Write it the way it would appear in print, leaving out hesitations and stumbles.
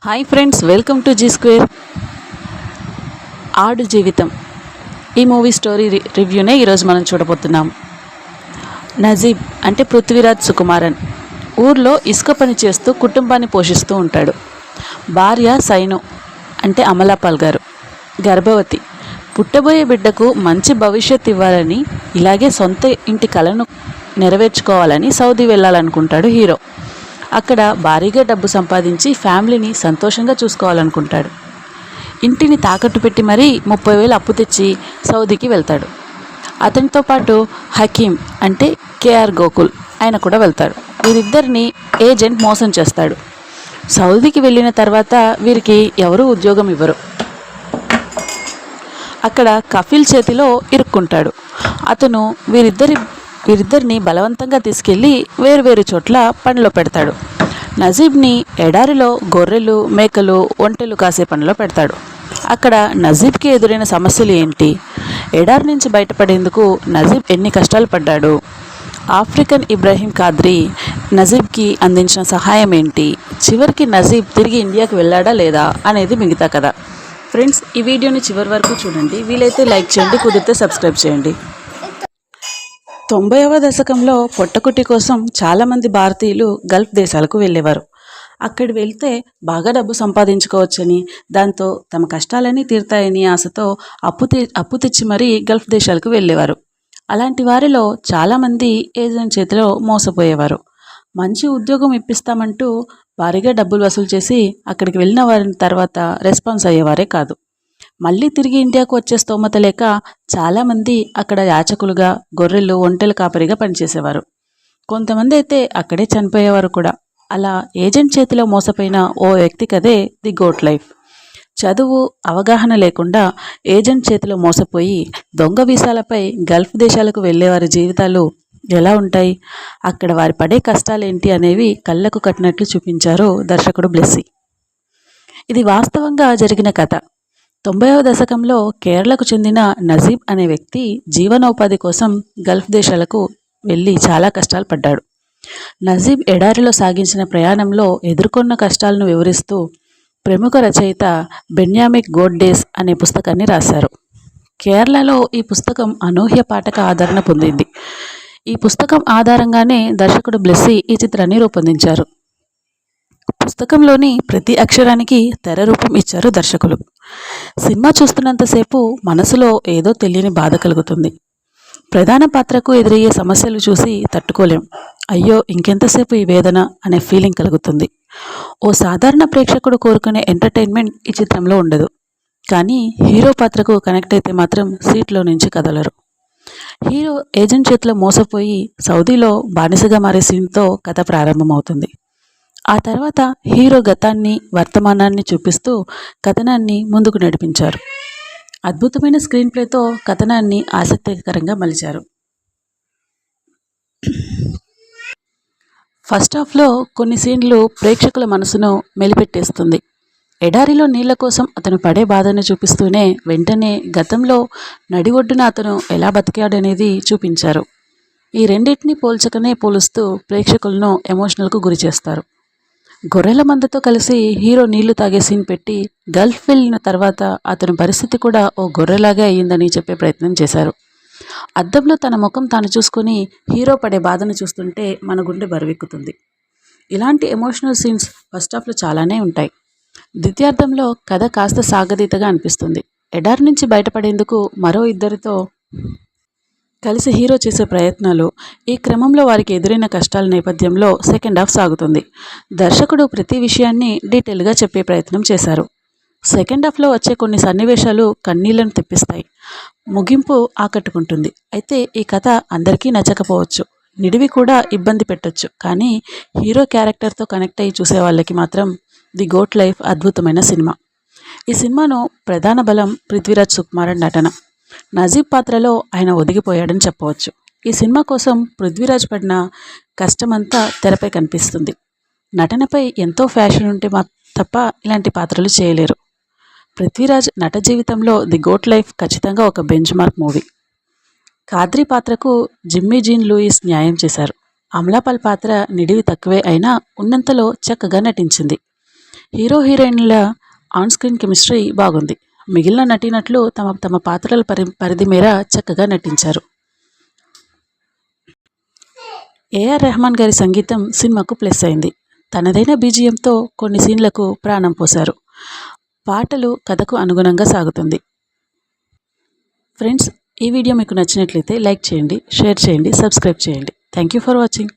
Hi friends, welcome to G Square. ఆడు జీవితం ఈ మూవీ స్టోరీ రివ్యూనే ఈరోజు మనం చూడబోతున్నాం. నజీబ్ అంటే పృథ్వీరాజ్ సుకుమారన్ ఊర్లో ఇసుక పని చేస్తూ కుటుంబాన్ని పోషిస్తూ ఉంటాడు. భార్య సైను అంటే అమలాపాల్ గారు గర్భవతి. పుట్టబోయే బిడ్డకు మంచి భవిష్యత్ ఇవ్వాలని, ఇలాగే సొంత ఇంటి కలను నెరవేర్చుకోవాలని సౌదీ వెళ్ళాలనుకుంటాడు హీరో. అక్కడ భారీగా డబ్బు సంపాదించి ఫ్యామిలీని సంతోషంగా చూసుకోవాలనుకుంటాడు. ఇంటిని తాకట్టు పెట్టి మరీ 30,000 అప్పు తెచ్చి సౌదీకి వెళ్తాడు. అతనితో పాటు హకీం అంటే కేఆర్ గోకుల్ ఆయన కూడా వెళ్తాడు. వీరిద్దరిని ఏజెంట్ మోసం చేస్తాడు. సౌదీకి వెళ్ళిన తర్వాత వీరికి ఎవరూ ఉద్యోగం ఇవ్వరు. అక్కడ కఫీల్ చేతిలో ఇరుక్కుంటాడు. అతను వీరిద్దరిని బలవంతంగా తీసుకెళ్ళి వేరువేరు చోట్ల పనిలో పెడతాడు. నజీబ్ని ఎడారిలో గొర్రెలు, మేకలు, ఒంటెలు కాసే పనిలో పెడతాడు. అక్కడ నజీబ్కి ఎదురైన సమస్యలు ఏంటి, ఎడారి నుంచి బయటపడేందుకు నజీబ్ ఎన్ని కష్టాలు పడ్డాడు, ఆఫ్రికన్ ఇబ్రాహీం కాద్రీ నజీబ్కి అందించిన సహాయం ఏంటి, చివరికి నజీబ్ తిరిగి ఇండియాకి వెళ్ళాడా లేదా అనేది మిగతా కథ. ఫ్రెండ్స్, ఈ వీడియోని చివరి వరకు చూడండి. వీలైతే లైక్ చేయండి, కుదిరితే సబ్స్క్రైబ్ చేయండి. 90వ దశకంలో పొట్టకుట్టి కోసం చాలామంది భారతీయులు గల్ఫ్ దేశాలకు వెళ్ళేవారు. అక్కడి వెళ్తే బాగా డబ్బు సంపాదించుకోవచ్చని, దాంతో తమ కష్టాలన్నీ తీరుతాయని ఆశతో అప్పు తెచ్చి మరీ గల్ఫ్ దేశాలకు వెళ్ళేవారు. అలాంటి వారిలో చాలామంది ఏజెంట్ చేతిలో మోసపోయేవారు. మంచి ఉద్యోగం ఇప్పిస్తామంటూ భారీగా డబ్బులు వసూలు చేసి అక్కడికి వెళ్ళిన వారి తర్వాత రెస్పాన్స్ అయ్యేవారే కాదు. మళ్ళీ తిరిగి ఇండియాకు వచ్చే స్తోమత లేక చాలామంది అక్కడ యాచకులుగా, గొర్రెలు, ఒంటెల కాపరిగా పనిచేసేవారు. కొంతమంది అయితే అక్కడే చనిపోయేవారు కూడా. అలా ఏజెంట్ చేతిలో మోసపోయిన ఓ వ్యక్తి కదే ది గోట్ లైఫ్. చదువు, అవగాహన లేకుండా ఏజెంట్ చేతిలో మోసపోయి దొంగ వీసాలపై గల్ఫ్ దేశాలకు వెళ్ళేవారి జీవితాలు ఎలా ఉంటాయి, అక్కడ వారి పడే కష్టాలేంటి అనేవి కళ్ళకు కట్టినట్లు చూపించారు దర్శకుడు బ్లెస్సీ. ఇది వాస్తవంగా జరిగిన కథ. 90వ దశకంలో కేరళకు చెందిన నజీబ్ అనే వ్యక్తి జీవనోపాధి కోసం గల్ఫ్ దేశాలకు వెళ్ళి చాలా కష్టాలు పడ్డాడు. నజీబ్ ఎడారిలో సాగించిన ప్రయాణంలో ఎదుర్కొన్న కష్టాలను వివరిస్తూ ప్రముఖ రచయిత బెన్యామిన్ గోడ్డేస్ అనే పుస్తకాన్ని రాశారు. కేరళలో ఈ పుస్తకం అనూహ్య పాఠక ఆదరణ పొందింది. ఈ పుస్తకం ఆధారంగానే దర్శకుడు బ్లెస్సీ ఈ చిత్రాన్ని రూపొందించారు. పుస్తకంలోని ప్రతి అక్షరానికి తెర రూపం ఇచ్చారు దర్శకులు. సినిమా చూస్తున్నంతసేపు మనసులో ఏదో తెలియని బాధ కలుగుతుంది. ప్రధాన పాత్రకు ఎదురయ్యే సమస్యలు చూసి తట్టుకోలేం. అయ్యో ఇంకెంతసేపు ఈ వేదన అనే ఫీలింగ్ కలుగుతుంది. ఓ సాధారణ ప్రేక్షకుడు కోరుకునే ఎంటర్టైన్మెంట్ ఈ చిత్రంలో ఉండదు. కానీ హీరో పాత్రకు కనెక్ట్ అయితే మాత్రం సీట్లో నుంచి కదలరు. హీరో ఏజెంట్ చేతిలో మోసపోయి సౌదీలో బానిసగా మారే సీన్తో కథ ప్రారంభమవుతుంది. ఆ తర్వాత హీరో గతాన్ని, వర్తమానాన్ని చూపిస్తూ కథనాన్ని ముందుకు నడిపించారు. అద్భుతమైన స్క్రీన్ ప్లేతో కథనాన్ని ఆసక్తికరంగా మలిచారు. ఫస్ట్ హాఫ్లో కొన్ని సీన్లు ప్రేక్షకుల మనసును మెలిపెట్టేస్తుంది. ఎడారిలో నీళ్ల కోసం అతను పడే బాధను చూపిస్తూనే వెంటనే గతంలో నడి ఒడ్డున అతను ఎలా బతికాడనేది చూపించారు. ఈ రెండింటినీ పోలుస్తూ ప్రేక్షకులను ఎమోషనల్కు గురి చేస్తారు. గొర్రెల మందతో కలిసి హీరో నీళ్లు తాగే సీన్ పెట్టి గల్ఫ్ వెళ్ళిన తర్వాత అతని పరిస్థితి కూడా ఓ గొర్రెలాగే అయ్యిందని చెప్పే ప్రయత్నం చేశారు. అద్దంలో తన ముఖం తాను చూసుకొని హీరో పడే బాధను చూస్తుంటే మన గుండె బరువెక్కుతుంది. ఇలాంటి ఎమోషనల్ సీన్స్ ఫస్ట్ హాఫ్లో చాలానే ఉంటాయి. ద్వితీయార్థంలో కథ కాస్త సాగదీతగా అనిపిస్తుంది. ఎడారి నుంచి బయటపడేందుకు మరో ఇద్దరితో కలిసి హీరో చేసే ప్రయత్నాలు, ఈ క్రమంలో వారికి ఎదురైన కష్టాల నేపథ్యంలో సెకండ్ హాఫ్ సాగుతుంది. దర్శకుడు ప్రతి విషయాన్ని డీటెయిల్గా చెప్పే ప్రయత్నం చేశారు. సెకండ్ హాఫ్లో వచ్చే కొన్ని సన్నివేశాలు కన్నీళ్లను తెప్పిస్తాయి. ముగింపు ఆకట్టుకుంటుంది. అయితే ఈ కథ అందరికీ నచ్చకపోవచ్చు, నిడివి కూడా ఇబ్బంది పెట్టొచ్చు. కానీ హీరో క్యారెక్టర్తో కనెక్ట్ అయ్యి చూసే వాళ్ళకి మాత్రం ది గోట్ లైఫ్ అద్భుతమైన సినిమా. ఈ సినిమాను ప్రధాన బలం పృథ్వీరాజ్ సుకుమారన్ నటన. నజీబ్ పాత్రలో ఆయన ఒదిగిపోయాడని చెప్పవచ్చు. ఈ సినిమా కోసం పృథ్వీరాజ్ పడిన కష్టమంతా తెరపై కనిపిస్తుంది. నటనపై ఎంతో ఫ్యాషన్ ఉంటే తప్ప ఇలాంటి పాత్రలు చేయలేరు. పృథ్వీరాజ్ నట జీవితంలో ది గోట్ లైఫ్ ఖచ్చితంగా ఒక బెంచ్ మార్క్ మూవీ. కాద్రీ పాత్రకు జిమ్మీ జీన్ లూయిస్ న్యాయం చేశారు. అమలాపాల్ పాత్ర నిడివి తక్కువే అయినా ఉన్నంతలో చక్కగా నటించింది. హీరో హీరోయిన్ల ఆన్ స్క్రీన్ కెమిస్ట్రీ బాగుంది. మిగిలిన నటీనటులు తమ తమ పాత్రల పరిధి మేర చక్కగా నటించారు. ఏఆర్ రెహమాన్ గారి సంగీతం సినిమాకు ప్లస్ అయింది. తనదైన బీజిఎంతో కొన్ని సీన్లకు ప్రాణం పోశారు. పాటలు కథకు అనుగుణంగా సాగుతుంది. ఫ్రెండ్స్, ఈ వీడియో మీకు నచ్చినట్లయితే లైక్ చేయండి, షేర్ చేయండి, సబ్స్క్రైబ్ చేయండి. Thank you for watching.